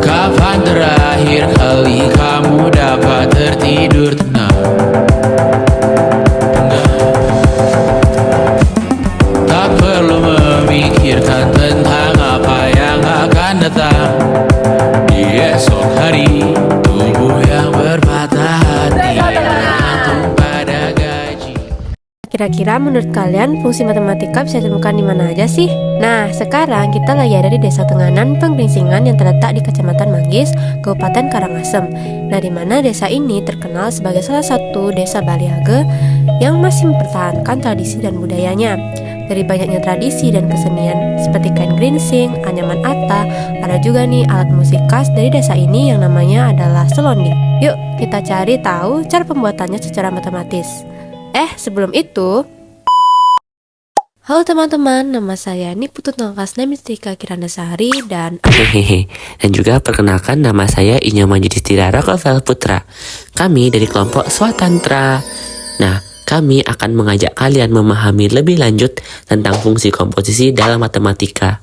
Kapan terakhir kali kamu dapat tertidur tenang? Tak perlu memikirkan tentang apa yang akan datang di esok hari. Tubuh yang berpatah hati bergantung pada gaji. Kira-kira menurut kalian fungsi matematika bisa ditemukan di mana aja sih? Nah, sekarang kita lagi ada di Desa Tenganan, Penggeringsingan yang terletak di Kecamatan Manggis, Kabupaten Karangasem. Nah, di mana desa ini terkenal sebagai salah satu desa Baliage yang masih mempertahankan tradisi dan budayanya. Dari banyaknya tradisi dan kesenian seperti kain geringsing, anyaman ata, ada juga nih alat musik khas dari desa ini yang namanya adalah selonding. Yuk, kita cari tahu cara pembuatannya secara matematis. Sebelum itu, halo teman-teman, nama saya Niputut Nangkasna Mistrika Kirana Sari dan Dan juga perkenalkan, nama saya Inyoman Yudhistira Rakovel Putra. Kami dari kelompok Swatantra. Nah, kami akan mengajak kalian memahami lebih lanjut tentang fungsi komposisi dalam matematika.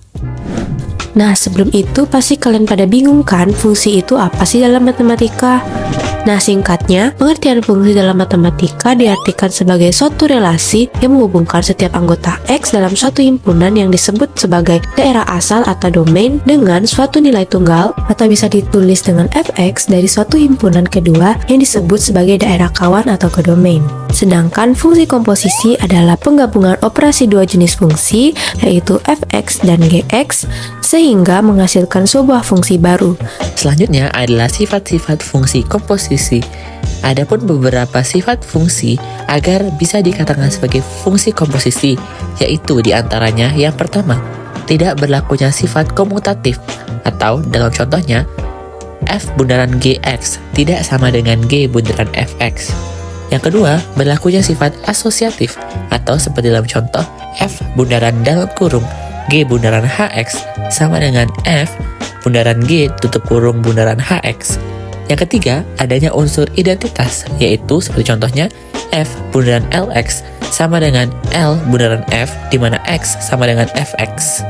Nah, sebelum itu pasti kalian pada bingung kan fungsi itu apa sih dalam matematika? Nah, singkatnya, pengertian fungsi dalam matematika diartikan sebagai suatu relasi yang menghubungkan setiap anggota X dalam suatu himpunan yang disebut sebagai daerah asal atau domain dengan suatu nilai tunggal, atau bisa ditulis dengan Fx dari suatu himpunan kedua yang disebut sebagai daerah kawan atau kodomain. Sedangkan fungsi komposisi adalah penggabungan operasi dua jenis fungsi, yaitu Fx dan Gx, sehingga menghasilkan sebuah fungsi baru. Selanjutnya adalah sifat-sifat fungsi komposisi. Adapun beberapa sifat fungsi agar bisa dikatakan sebagai fungsi komposisi, yaitu diantaranya yang pertama, tidak berlakunya sifat komutatif, atau dalam contohnya, F bundaran Gx tidak sama dengan G bundaran Fx. Yang kedua, berlakunya sifat asosiatif, atau seperti dalam contoh, F bundaran dalam kurung G bundaran Hx sama dengan F bundaran G tutup kurung bundaran Hx. Yang ketiga, adanya unsur identitas, yaitu seperti contohnya F bundaran Lx sama dengan L bundaran F, di mana X sama dengan Fx.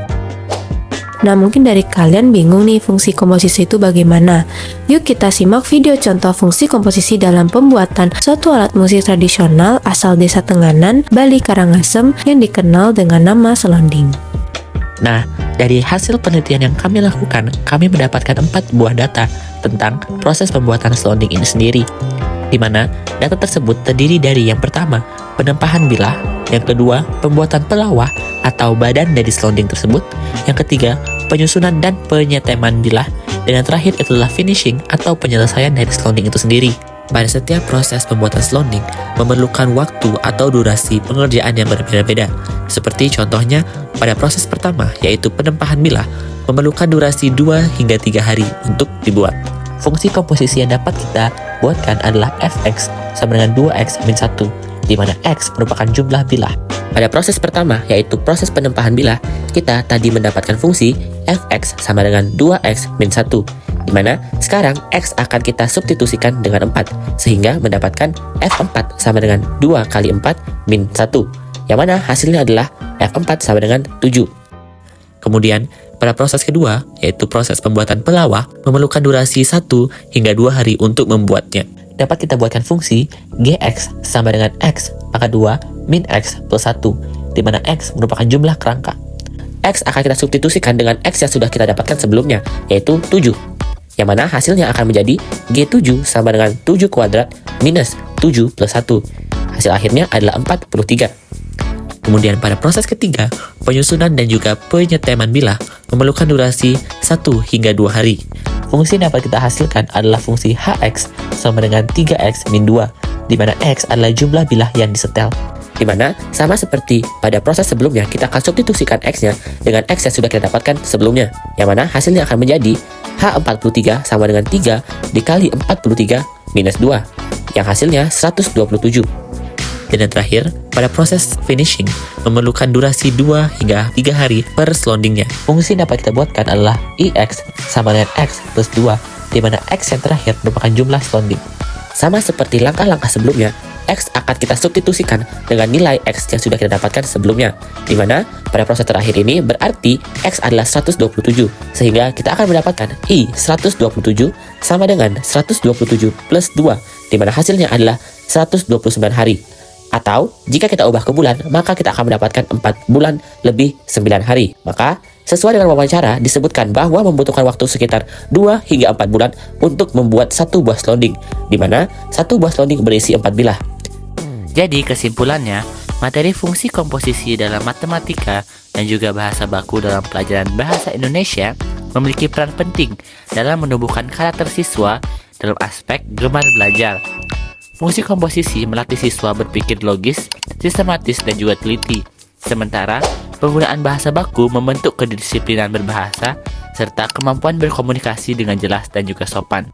Nah, mungkin dari kalian bingung nih fungsi komposisi itu bagaimana. Yuk kita simak video contoh fungsi komposisi dalam pembuatan suatu alat musik tradisional asal Desa Tenganan, Bali Karangasem yang dikenal dengan nama selonding. Nah, dari hasil penelitian yang kami lakukan, kami mendapatkan 4 buah data tentang proses pembuatan selonding ini sendiri, di mana data tersebut terdiri dari yang pertama, penempahan bilah, yang kedua, pembuatan pelawah atau badan dari selonding tersebut, yang ketiga, penyusunan dan penyeteman bilah, dan yang terakhir itulah finishing atau penyelesaian dari selonding itu sendiri. Pada setiap proses pembuatan selonding memerlukan waktu atau durasi pengerjaan yang berbeda-beda. Seperti contohnya pada proses pertama, yaitu penempahan bilah, memerlukan durasi 2 hingga 3 hari untuk dibuat. Fungsi komposisi yang dapat kita buatkan adalah Fx sama dengan 2x min 1, di mana x merupakan jumlah bilah. Pada proses pertama, yaitu proses penempahan bilah, kita tadi mendapatkan fungsi Fx sama dengan 2x min 1, di mana sekarang x akan kita substitusikan dengan 4, sehingga mendapatkan F4 sama dengan 2 kali 4 min 1, yang mana hasilnya adalah F4 sama dengan 7. Kemudian, pada proses kedua, yaitu proses pembuatan pelawah, memerlukan durasi 1 hingga 2 hari untuk membuatnya. Dapat kita buatkan fungsi Gx sama dengan x pangkat 2 min x plus 1, di mana x merupakan jumlah kerangka. X akan kita substitusikan dengan x yang sudah kita dapatkan sebelumnya, yaitu 7, yang mana hasilnya akan menjadi G7 sama dengan 7 kuadrat minus 7 plus 1. Hasil akhirnya adalah 43. Kemudian pada proses ketiga, penyusunan dan juga penyeteman bilah memerlukan durasi 1 hingga 2 hari. Fungsi yang dapat kita hasilkan adalah fungsi Hx sama dengan 3x min 2, di mana x adalah jumlah bilah yang disetel. Di mana sama seperti pada proses sebelumnya, kita akan substitusikan x-nya dengan x yang sudah kita dapatkan sebelumnya, yang mana hasilnya akan menjadi H43 sama dengan 3 dikali 43 minus 2, yang hasilnya 127. Dan yang terakhir, pada proses finishing memerlukan durasi 2 hingga 3 hari per selondingnya. Fungsi yang dapat kita buatkan adalah Ix sama dengan X plus 2, di mana X yang terakhir merupakan jumlah selonding. Sama seperti langkah-langkah sebelumnya, X akan akan kita substitusikan dengan nilai X yang sudah kita dapatkan sebelumnya, di mana pada proses terakhir ini berarti X adalah 127, sehingga kita akan mendapatkan I 127 sama dengan 127 plus 2, di mana hasilnya adalah 129 hari. Atau jika kita ubah ke bulan, maka kita akan mendapatkan 4 bulan lebih 9 hari. Maka sesuai dengan wawancara disebutkan bahwa membutuhkan waktu sekitar 2 hingga 4 bulan untuk membuat satu buah selonding, di mana satu buah selonding berisi 4 bilah. Jadi kesimpulannya, materi fungsi komposisi dalam matematika dan juga bahasa baku dalam pelajaran bahasa Indonesia memiliki peran penting dalam menumbuhkan karakter siswa dalam aspek gemar belajar. Fungsi komposisi melatih siswa berpikir logis, sistematis, dan juga teliti. Sementara, penggunaan bahasa baku membentuk kedisiplinan berbahasa serta kemampuan berkomunikasi dengan jelas dan juga sopan.